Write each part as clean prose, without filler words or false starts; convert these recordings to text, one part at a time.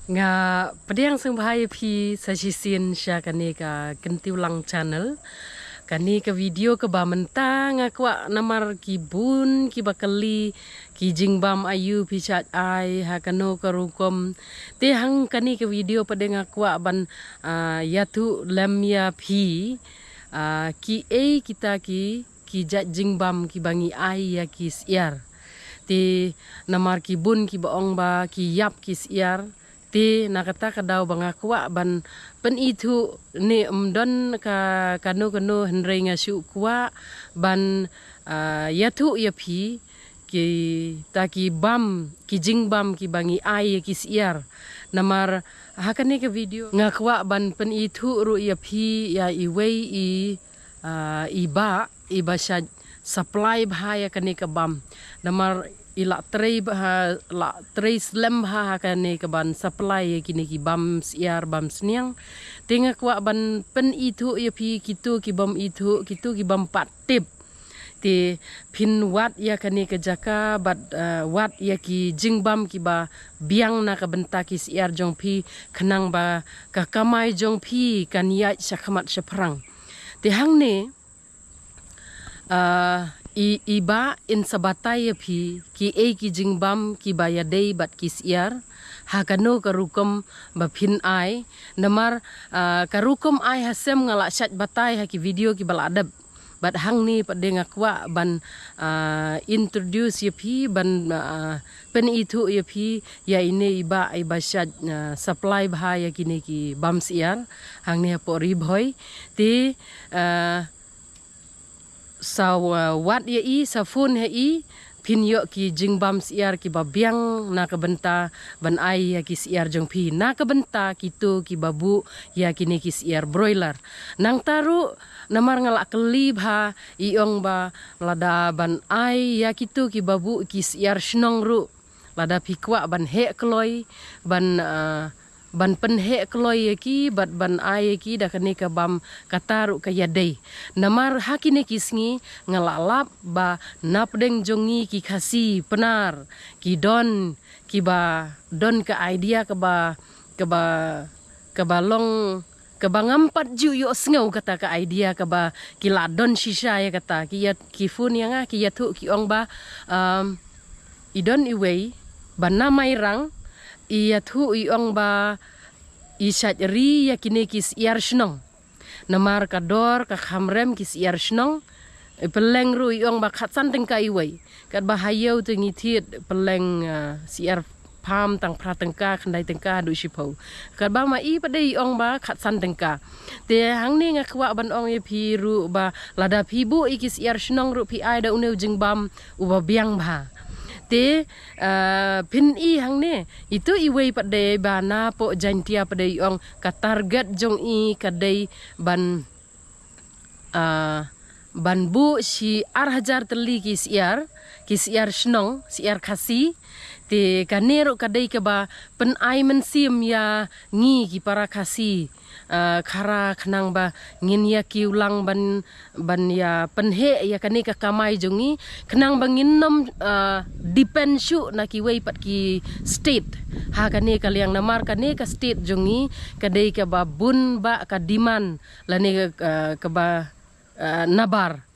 nga pediang sing bahaya pi sajisin sya kani ka kentiulang channel kani ka video ke ba mentang kwa namar kibun ki bakali ki jingbam ayu pi chat ai ha kano karukom te hang kani ka video pedeng kwa ban yatu lemya pi ki kita ki jat jingbam ki bangi ai ya ki siar te namar kibun ki baong ba ki yap ki siar ti nakata kadau bangakwa ban pen itu ni umdon ka kanu henrei ngasu kwa ban yatu yapi ki taki bam ki jingbam ki bangi ai ki siar namar hakane ke video ngakwa ban pen itu ru yapi ya iwei iba syad supply bahaya kane ke bam namar ila trei slam ha kane ke ban supply kini ki bam siar bam sniang tenga kwa ban pen itu ya pi kitu ki bam itu kitu ki bam patip ti pin wat ya kane ke jaka bat wat ya ki jingbam ki ba biang na ka benta ki siar jong pi khenang ba ka kamai jong pi kan ya sakhamat seprang ti hang ne iba in sabatai pi ki ki jingbam ki bayadei bat ki siar hakano karukom bapin ai namar karukom ai hasem ngala chat batai ha ki video ki baladab bat hang ni padeng akwa ban introduce ye pi ban pen itu ye pi ya ini iba chat supply bahaya kini ki bam siar hang ni po riboy ti sa wat ye sa phone he pin yo ki jingbam siar ki babiang na kabenta ban ai ya ki siar jong pi na kabenta kitu ki babu ya kini ki siar broiler nang taru namar ngalak kelib ha iong ba lada ban ai ya kitu ki babu ki siar snong ru lada pikwa ban he kloi ban penhe kloi ki bat ban ai ki da kane ka bam kataru ka yadei namar hakine kisngi ngalalap ba napdeng jongi ki khasi penar ki don ka idea ka long ka ngampat ju yo sngau kata ka idea ka ba ki ladon shisha ya kata ki fun yang ki yathu ki ong ba idon iwei ban namai rang ia thu iong ba isat ri ya kini kis iar snong namar kador ka khamrem kis iar snong peleng ru iong ba khatsan teng kai wei kat bahayau tu ngithit peleng siar pam tang pratengka khandai tengka du sipau kat ba ma i pade iong ba khatsan tengka te hang ni ngakwa ban ong ye pi ru ba lada pi bu ikis iar snong ru pi ai da uneu jingbam uba biang ba te pin i hang ne itu iwei pada bana po jantia pada iong ka target jong i kadai ban bu si hajar teli ki siar snong siar khasi te kanero kadai ke ba pen ai mensim ya ngi ki para khasi khara khnang ba ngin ya ki ulang ban ya penhe ya kani ka kamai jongi khnang ba ngin nom depend shu na ki wei pat ki state ha kani ka liang namar kani ka state jongi kadai ka ba bun ba ka diman lani ka ba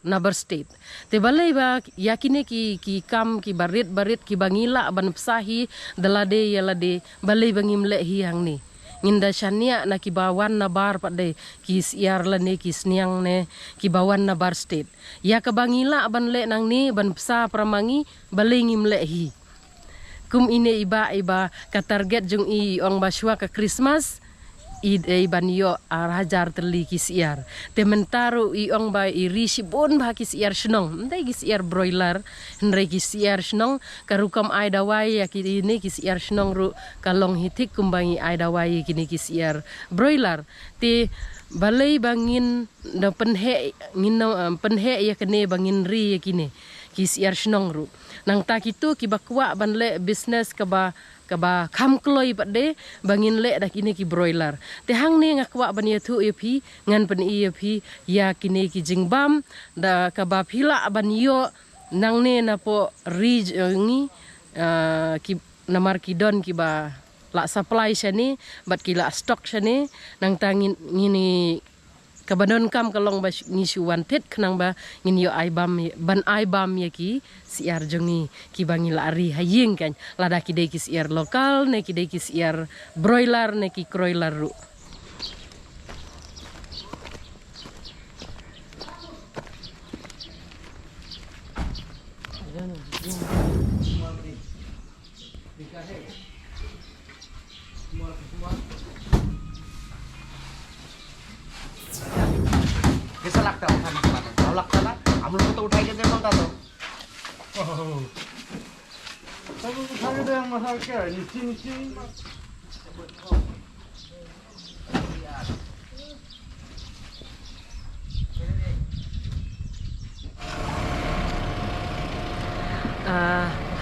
nabar state te balai ba yakine ki kam ki barit ki bangila ban psahi dalade yalade balai bangimle hi hang ni nginda shania na ki bawan nabar pade ki siar lane ki sniang ne ki bawan nabar state ya ka bangila ban le nang ni ban psa pramangi balai ngimle hi kum ine iba ka target jung i ong baswa ka Christmas ide ban yo hajar terli ki siar te mentaru i ong ba i risibon ba ki siar snong ndai ki siar broiler ndai ki siar snong karukam ai dawai ya ki ini ki siar snong ru kalong hitik kumbangi ai dawai kini ki siar broiler te balai bangin da penhe ya kene bangin ri ya kini ki siar snong ru nang ta kitu ki bakwa ban le business ka ba kham kloi pade bangin le dak ini ki broiler te hang ni ngakwa ban yathu yepi ngan pen i yepi ya kini ki jingbam da ka ba phila ban yo nang ne na po ri ngi ki namar ki don ki ba la supply shani bat ki la stock shani nang ta ngini kabadon kam kalong ba ngisu wanted khnang ba ngin yo ai bam ya ki siar jongi ki bangi lari haying kan lada ki dei ki siar lokal ne ki dei ki siar broiler ne ki kroiler ru. कैसा लगता है उठाने के बाद? भाव लगता ना? हम लोग को तो उठाई के दे बोलता तो। सब उठा के दे मसाला क्या है? नीचे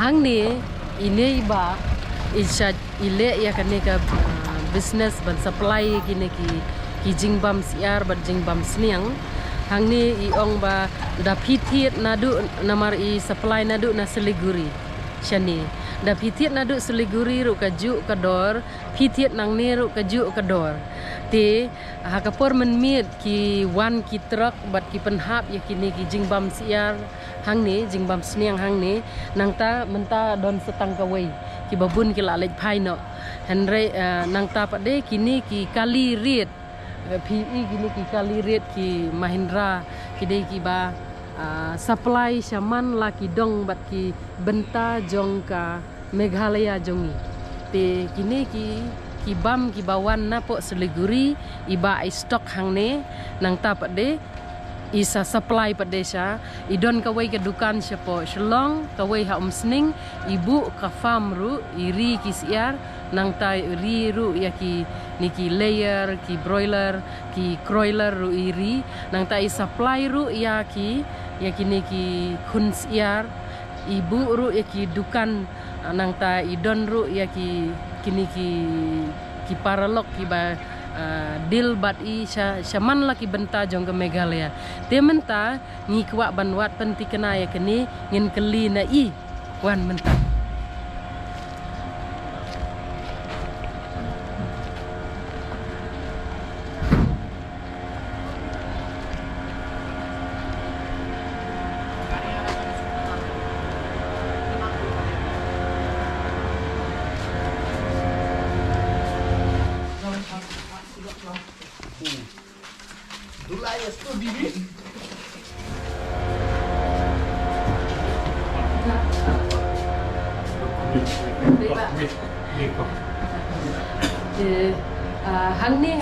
hang ni ini ba isha ile ya kan ka business ban supply gini ki jingbam siar ban jingbam sniang hang ni I ong ba da phithit nadu namar I supply nadu na Siliguri shani da phithit nadu Siliguri ru kaju kador phithit nang ne ru kaju kador te hakapor menmit ki wan ki truck bat ki penhap ya kini ki jingbam siar hang ni jingbam sniang hang ni nang ta menta don setang kawai ki babun ki la lej phai no henre nang ta pade kini ki kali rit PE gini ki kali rit ki Mahindra ki dei ki ba supply shaman la ki dong bat ki benta jong ka Meghalaya jongi te kini ki bam ki bawan na po Siliguri iba I stock hang ne nang ta pade isa supply padesha idon kawai ke dukan siapo shalong kawai ha umsning ibu ka farm ru iri ki siar nang ta iri ru ya ki niki layer ki broiler ki kroiler ru iri nang ta I supply ru ya ki niki kun siar ibu ru ya ki dukan nang ta idon ru ya ki ki paralok ki ba dil bat I shaman laki benta jong ke Meghalaya te menta ngi kwa banwat penti kena ya kini ngin keli na I wan menta Dula ya sto bibit. hang ni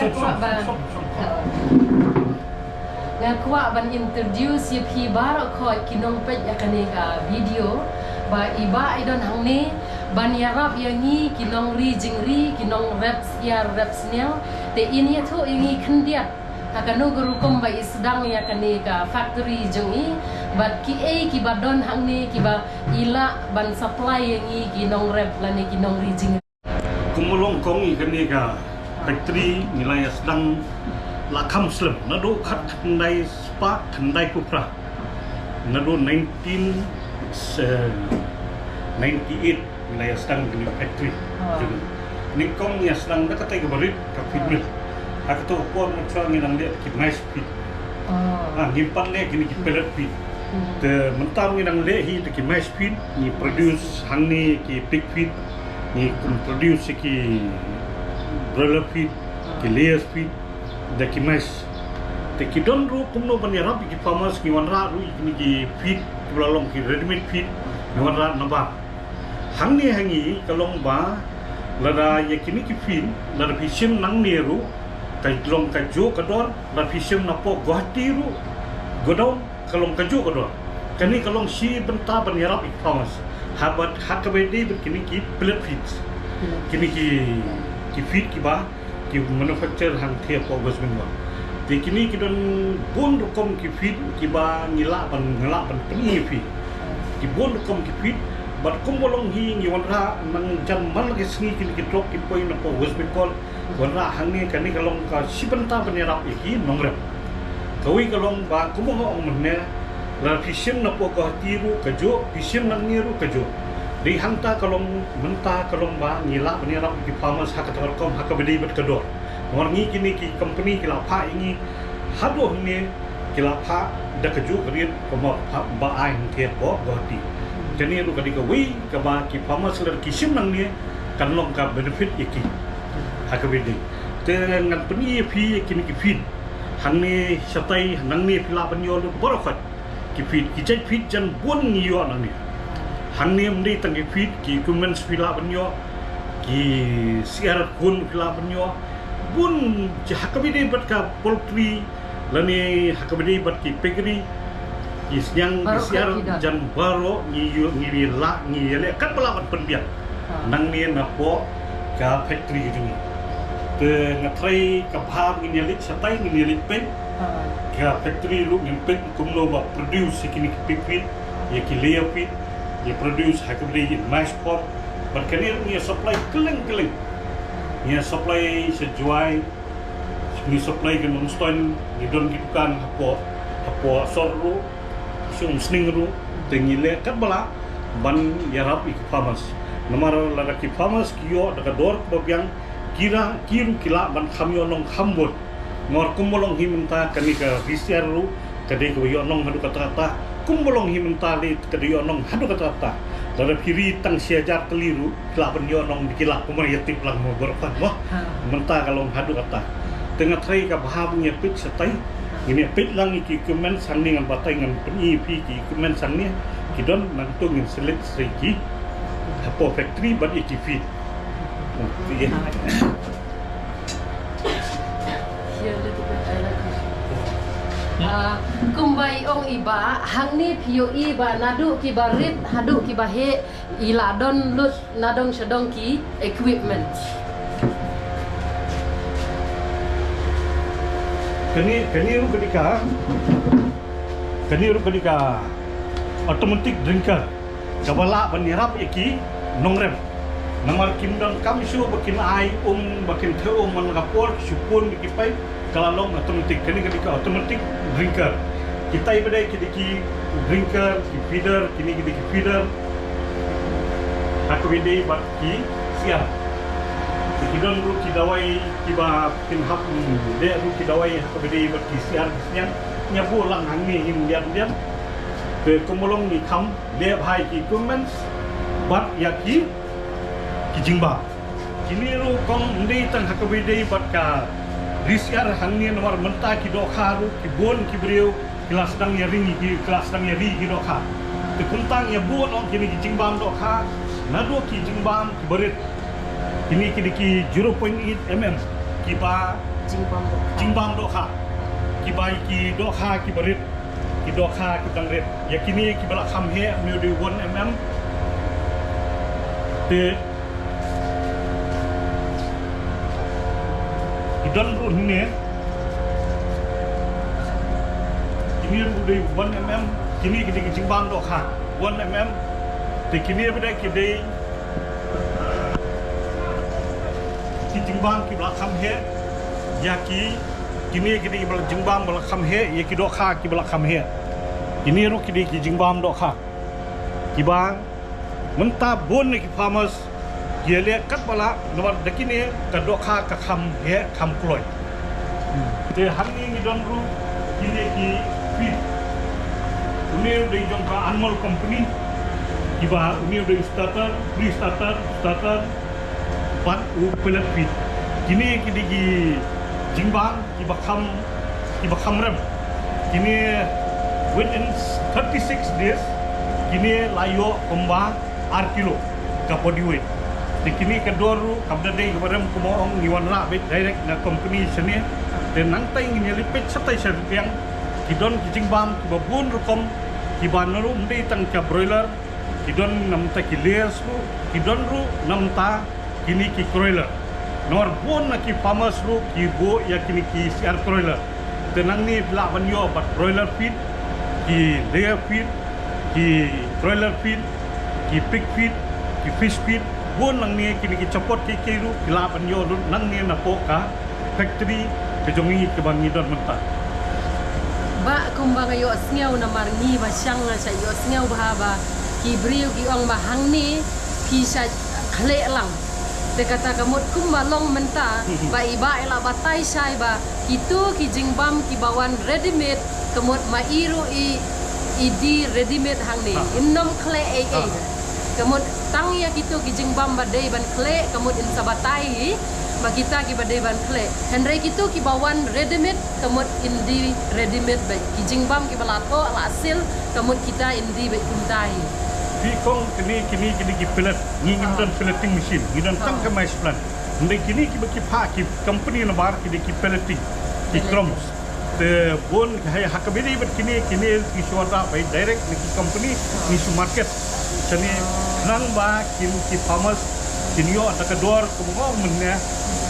ngakwa ban introduce ye phi bar kho kinong pej yakane ka video ba iba idon hang ni ban yarap yangi kinong ri jingri kinong reps ya reps nel te ini thu yangi khndiat hakano guru kom ba isdang yakane ka factory jongi bat ki ki badon hang ni ki ba ila ban supply yangi kinong rep lani kinong ri jingri kumulong kong ikani ka factory nilai sedang lakam slem nado khat khandai spa khandai kupra nado 1998 nilai sedang kini factory ni kong ya sedang nak kata ke barit ka fitness aku tu pun macam ni nang dia ki nice fit ngimpan le kini ki pellet fit te mentam ni nang le hi te ki nice fit ni produce hang ni ki pig fit ni produce ki broiler feed ki layers feed da ki mais te ki don ru kumno ban yarap ki farmers ki wanra ru ki feed ki lalong ki ready made feed ni wanra namba hangi kalong ba lada ye kini ki feed lada pisim nang ni ru kai long ka jo ka dor la pisim na po Guwahati ru godong kalong ka jo ka dor kani kalong si benta ban yarap ki farmers habat hakabedi kini ki pellet feeds kini ki feed ki ba ki manufacture hang thia po West Bengal te kini ki don bon rokom ki feed ki ba ngila ban peni feed ki bon rokom ki feed bat kumbolong hi ngi wanra nang jam mal ki sngi ki drop ki poi na po West Bengal wanra hang ni kani kalong ka sibenta banera ki nongrem kawi kalong ba kumo ong menne la pisim na po Guwahati ru kajo pisim nang ni ru kajo di hanta kalong menta kalong ba ngila benirap ki farmers hak telekom hak bedi bet kedor nomor ngi kini ki company kila pha ingi hado ni kila pha da keju kerit komor ba ai ke bo goti jadi lu kadi ka wi ka ba ki farmers ler ki sim nang ni kan long ka benefit iki hak bedi te ngan peni pi kini ki fin hang ni satai nang ni pila benyo lu borokhat ki fit ki jai fit jan bun ni yo nang ni hang ni mdi tang ki fit ki kumen pila benyo ki siar kun pila benyo bun hakabidi bat ka poultry lani hakabidi bat ki piggery ki siang ki siar jan baro ni yo ni la ni le kat bala bat penbiak nang ni na po ka factory gitu ni ke ngatrai ka pham ni lik satai ni lik pen ka factory lu ngin pen kumno ba produce kini pig feed ye ki layer feed ye produce hakabidi mash pot but kanir ni supply keleng ni supply sejuai ni supply ke non-stone ni don gitukan hapo sorru sum sningru tengile kat bala ban yarap ik farmers nomor lagi farmers kio daga dor babyang kira kiru kila ban khamyo nong khambot ngor kumbolong himenta kanika risiaru kade ko yo nong hadu kata kumbolong himenta li kade yo nong hadu kata dara piri tang siajar keliru kila ban yo nong dikila kumar yatip lang mo berpan wah menta kalau hadu kata tengah trai ka bahabunya pit setai ini pit lang iki kumen sanni ngan batai ngan peni pi ki kumen sanni kidon nantu ngin select segi hapo factory bat iki fit Here a little bit I like this. Kumbai ong iba hang ni pio iba nadu ki barit hadu ki bahe iladon lut nadong sedong ki equipment. Kani ru ketika automatic drinker kabala banirap iki nongrem namar kimdan kamsu bakin ai bakin theu man rapor supun dikipai kalalong automatic kani ketika automatic drinker kita ibadai kidiki drinker ki feeder kini kidiki feeder aku bidai bat ki siap kidon ru kidawai kiba pin hap de ru kidawai aku bidai bat ki siap siang nyabu lang hangi him diam ke kumolong ni kam de bhai ki comments bat yaki kijingba kini ru kong ndei tang hakabidei bat ka risiar hangni nomor menta ki do kharu ki bon ki breu kelas dang ya ringi ki kelas dang ya ri ki do kha te kuntang ya bon ong kini kijingbam do kha nado ki jingbam ki berit kini ki 0.8 mm ki ba jingbam do kha ki bai ki do kha ki berit ki do kha ki dang ret ya kini ki bala kham he mi do 1 mm te don ru ni kini ru dei 1 mm kini kini jingbam do kha 1 mm te kini beda kidei ki jingbam ki bla kham he ya ki kini kini bla jingbam bla kham he ye ki do kha ki bla kham he kini ru kini ki jingbam do kha ki bang menta bon ki farmers yele kat bala nomor dakini ka dokha ka kham he kham kloi te hanni ni don ru kini ki fit uni de jong ka animal company kiba uni de starter pre starter pat u pelat fit kini ki digi jingbang kiba kham rem kini within 36 days kini layo komba ar kilo ka body weight kini kedoru kabda dei kebarem kumoong niwan la bit direct na company sene dan nantai ngini lipit satai serbiang kidon kijingbam kibabun rukom kibanaru mdei tang ka broiler kidon namta ki layers ru kidon ru namta kini ki broiler nor bon na ki farmers ru ki bo ya kini ki siar broiler tenang ni bla banyo bat broiler feed ki layer feed ki broiler feed ki pig feed ki fish feed bon nang ni kini ki copot ki kiru kilapan yo nang ni na po ka factory ke jongi ke bangi don menta ba kumbang yo sngiau na marngi ba syang sa yo sngiau ba ki beriu ki ong mahang ni ki sa khle lang te kata kamut kum balong menta ba iba ela batai sai ba kitu ki jingbam ki bawan ready made kamut mairu di ready made hang ni innom khle kamut tang ya kitu ki jingbam ba dei ban khle kamut in sabatai ba kita ki ba dei ban khle henry kitu ki bawan ready made kamut indi ready made ba ki jingbam ki balato ala asil kamut kita indi ba kuntai Bikong kini gipelat ngingin pelating mesin ngidan tang ke mais plan ndai kini ki baki pa ki company na bar ki pelating ki kroms te bon hay hakabidi bet kini ki suara by direct ni ki company ni su market sani nang ba ki farmers kini yo ada kedor kumong mennya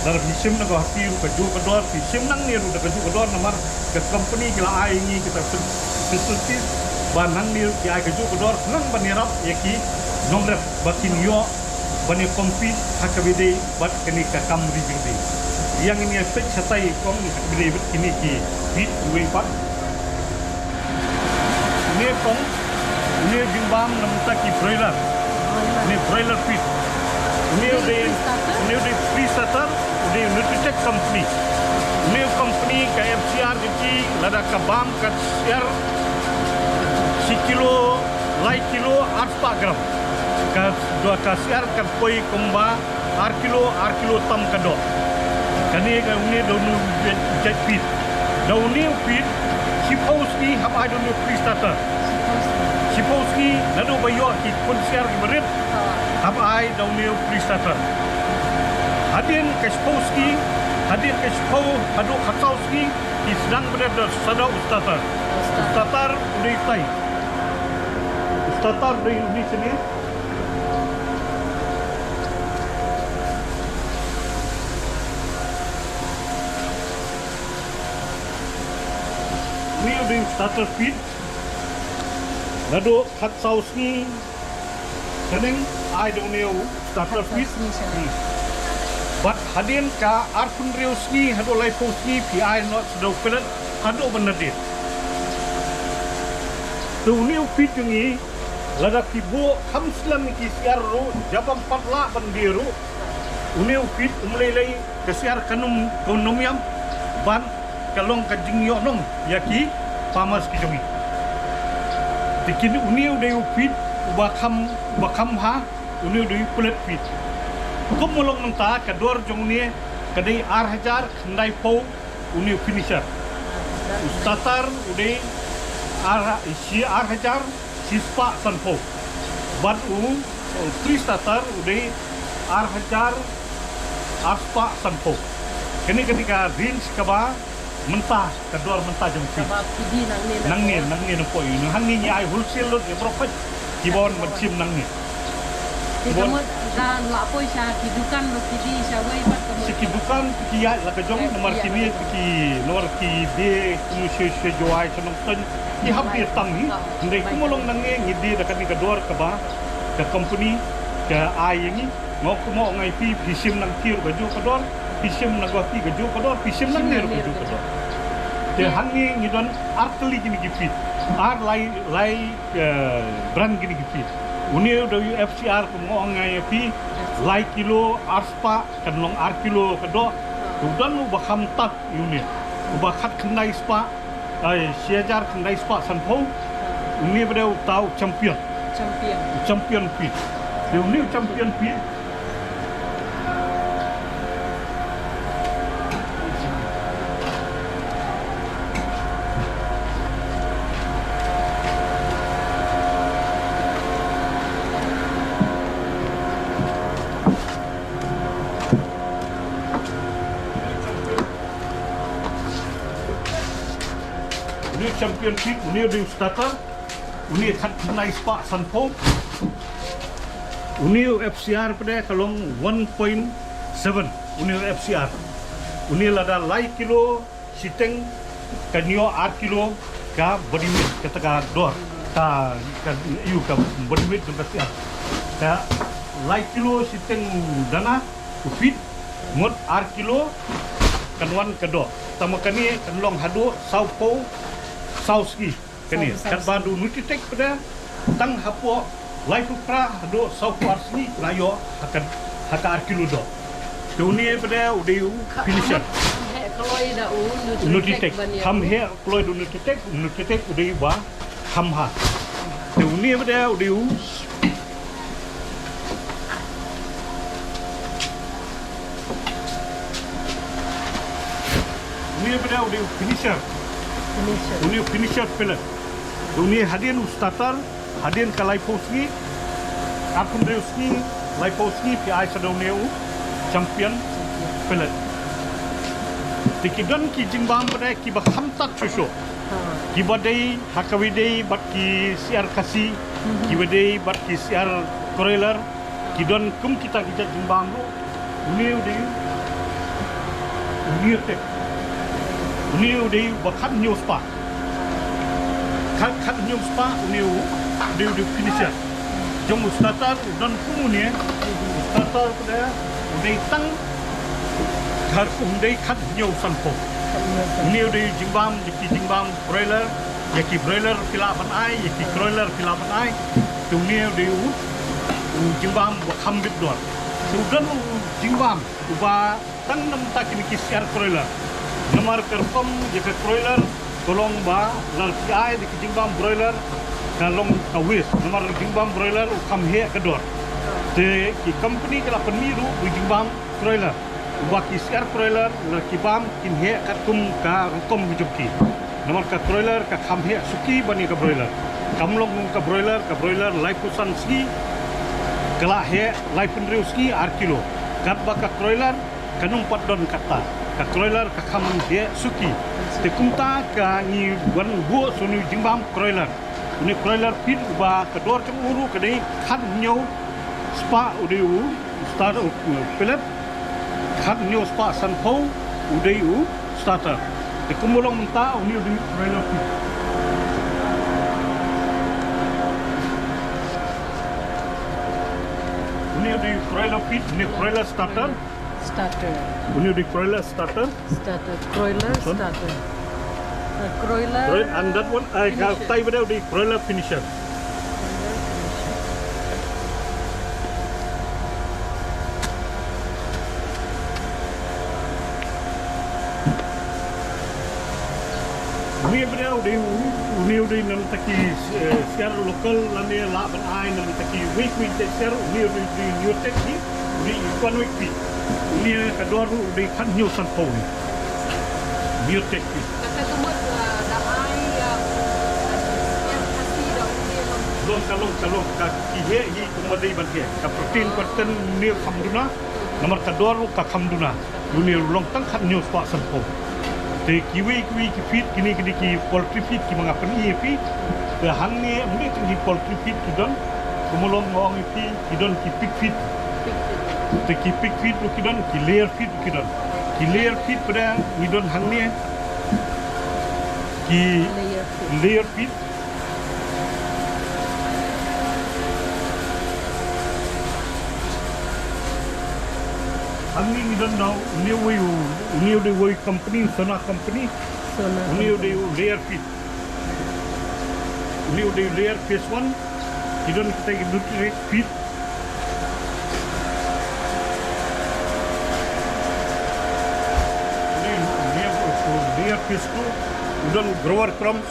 dar bisim na hati ka ju kedor bisim nang ni ru da ju kedor namar ke company ki la ai ni kita facilities banang ni ki ai keju kedor nang banirap yaki nomrep bakin yo bani kompi hakabide bat kini ka kamri binde yang ini aspek satai kom ni hakabide bet kini ki bit we pat ni kom ni jimbam namta ki broiler ni broiler feed ni de free starter de Nutritech company ni company ka FCR ki lada ka bam ka share kilo lai kilo 8 gram ka dua kasiar kan poi komba 8 kilo tam kado kani ka uni donu jet pit donu pit Sipowski hab I don't know free starter Sipowski nado bayo ki konsiar ki berit hab I donu free starter hadin ka Sipowski hadin ka Sipow hadu Khatsowski ki sedang berada sada ustatar udah tai Starter dari di sini. Ini udah starter feed. Lalu cut sauce ni, kening I don't know starter feed. But hadin ka arpun reus ni, hado lifehouse ni, PI not sedau pelat, hado benadir. Tu ni feed ni. Lada kibo kamslam ki siar ro jabam patla bandiru uneu fit umlelai kesiar kanum konomiam ban kalong kajingyo nong yaki pamas ki jongi dikin uneu deu fit bakam ha uneu deu kulit fit kum molong nanta kador jongni kadai 8000 khandai po uneu finisher ustatar udai isi 8000 Sispa sanpo, bad tri starter udah 8000 aspa sanpo. Kini ketika rinse kaba mentah kedua mentah jemput. Nang ni nampo ini. Nang ni ai wholesale lot profit kibon mencim nang ni. Kamu dan lapoi sah kidukan lo kidi sah wei pat kamu. Kidukan kiai la kejong nomor kini nomor ki be kumushe joai senong ton. Ki hampir tang ni ndai kumolong nange ngidi dekat ni kedor ke ba ke company ke ai ni ngok mo ngai pi pisim nang kir baju kedor pisim nang go pi baju kedor pisim nang ner baju kedor te hangi ngidon artli gini gipit ar lai brand gini gipit uni WFCR ko mo ngai pi lai kilo arspa kanlong ar kilo kedor udan ba kham tak unit ba khat khnai spa ai siajar kendai spa sanpo ini beliau tahu champion pit dia ni champion pit champion pit ini di starter ini kat nice pak sanpo ini FCR pada kalong 1.7 ini FCR ini lada lai kilo siteng kanyo 8 kilo ka body weight kata dor ka you ka body weight tu pasti ka lai kilo siteng dana upit ngot 8 kilo kanwan kedo tama kani kanlong hadu saupo Sauski kini kat bandu Nutritech pada tang hapo Life pra do sau arsni layo haka arkilo do. Dunia pada udah finisher. Kalau ida Nutritek. Ham he kalau do nutritek udah ba ham ha. Dunia pada udah dunia pada udah finisher. Dunia finisher pellet. Dunia hadian starter, hadian ka liposni, akun reusni, liposni pi ai sa dunia champion pellet. Tikidan ki jimbam pada ki ba khamtat chusho. Ki badai hakawidei bat ki siar kasi, ki badai bat ki siar korelar, ki don kum kita jimbam ro. Dunia udah dunia tek. Dunia udah ba khat new spa. Khat new spa udah finisher. Jom starter dan kemudian starter pada udah tang har udah khat new sampo. Ini udah jimbam broiler, yaki broiler filapan ai, yaki broiler filapan ai. Dunia udah jimbam khambit dor. Sudah jimbam ubah tang nam tak ini kisiar broiler. Nomor kerpom jika broiler tolong ba lal ai di jimbam broiler kalong kawis. Nomor jimbam broiler ukam he kedor. Te ki company kala peniru di jimbam broiler. Ubah kisiar broiler lal kibam kin he katum ka rukom bijubki. Nomor ka broiler ka kham he suki bani ka broiler. Kamlong ka broiler life kusan ski kala he life penriu ski ar kilo. Kat ba ka broiler kanung pat don kata. Ka broiler ka kham he suki. Te kumta ka ni wan bu sunu jimbam broiler. Ini broiler pit ba kedor kem uru kadai khat nyau spa udiu start pellet khat nyau spa sanpau udiu starter. Te kumulong menta uni udiu broiler pit. Ini udiu broiler pit, ini broiler starter. Ini udiu broiler starter. Broiler starter. Broiler. Right, and that one I have tie with the broiler finisher. Ini udah nam taki share local lani la ban ai nam taki week share ini udah new tech ni economic fee. Ini kedua udah kan new sampo ni. New tech fee. Kalong ki he hi kumadai ban he ka protein content ni khamduna nomor kedua ka khamduna dunia long tang khat new spa sampo. Te kiwi ki feed kini ki poultry feed ki mga pani feed ke hangne muni ki poultry feed ki don kumulong ngong feed ki don ki pig feed te ki pig feed ki don ki layer feed ki don ki layer feed pada ni don hangne ki layer feed hangne ni don now new way company Sona company new layer feed new layer phase 1 you don't take nutrient feed layer phase 2 you don't grower crumbs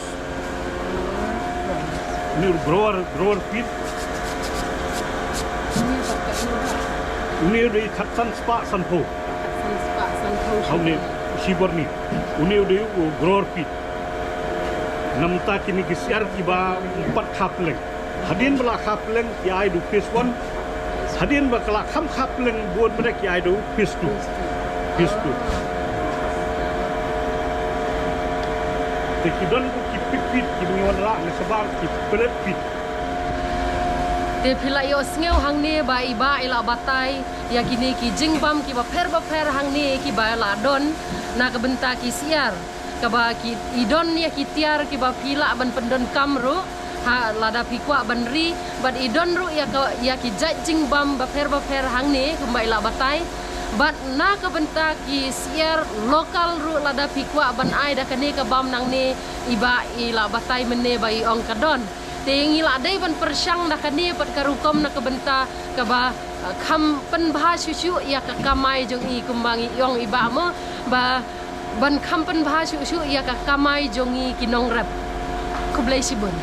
new grower feed new the khatsan spa sanpo how ni shiborni uni udah grower feed namta kini kisiar kiba 4 khapleng hadin bela khapleng ki ai du phase 1 hadin ba kala kham khapleng buat mereka ki ai du phase 2 te kidon ki pig feed ki ngiwan la ne sabang ki pellet feed te phila yo sngew hangne ba iba ila batai ya kini ki jingbam ki ba pher hangne ki ba la don na ka benta ki siar ka ba ki idon ya ki tiar ki ba phila ban pendon kamru ha lada pikwa ban ri ban idon ru ya ki jingbam ba pher hangne kumba ila batai bat na ka benta ki siar lokal ru lada pikwa ban ai da kane ka bam nang ne iba ila batai menne ba i ong kadon ngila dai ban persyang nak ni pat karukom nak kebenta ka ba kham pen bha shu ya ka kamai jong i kumbangi yong iba mo ba ban kham pen bha shu ya ka kamai jong i kinong rap kublai sibun